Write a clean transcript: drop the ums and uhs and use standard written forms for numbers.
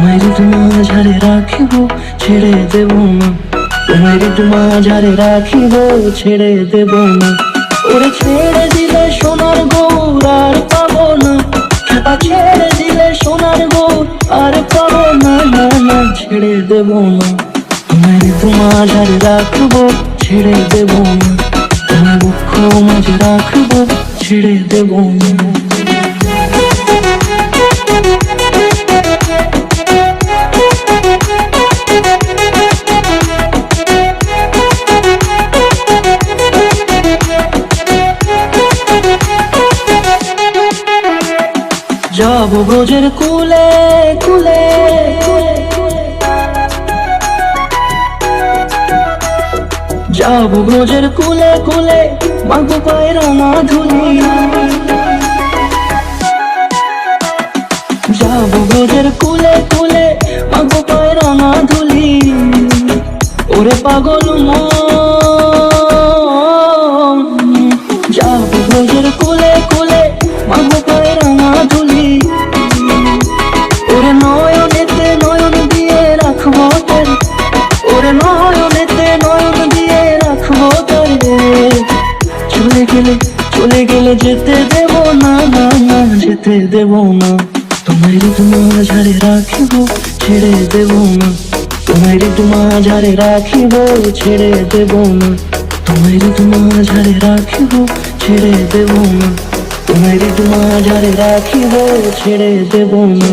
তোমায় মাঝারে রাখিব, ছেড়ে দেব না। তোমায় মাঝারে রাখিব, ছেড়ে দেব না। ওরে ছেড়ে দিলে সোনার গৌর আর পাবো না, খেপা ছেড়ে দিলে সোনার গৌর আর পাবো না। না না, ছেড়ে দেব না। তোমায় মাঝারে রাখবো, ছেড়ে দেব না। তোমায় দুঃখ মাঝে রাখবো, ছেড়ে দেব না। যাব ব্রজের কুলে কুলে, যাব ব্রজের কুলে কুলে, মাগো পায়ে রাঙা ধুলি। যাব ব্রজের কুলে কুলে, মাগো পায়ে রাঙা ধুলি। ওরে পাগল মন, যাব ব্রজের কুলে কুলে, মাগো পায়ে রাঙা ধুলি। ওরে নয়নেতে নয়ন দিয়ে রাখবো তোর, ওরে নয়নেতে নয়ন দিয়ে রাখবো তোর। চলে গেলে চলে গেলে যেতে দেব না। না না, যেতে দেব না। তোমায় মাঝারে রাখিব, ছেড়ে দেব না। তোমায় মাঝারে রাখিব, ছেড়ে দেব না। তোমায় মাঝারে রাখিব, ছেড়ে দেব না। তোমায় মাঝারে রাখিব, ছেড়ে দেব না।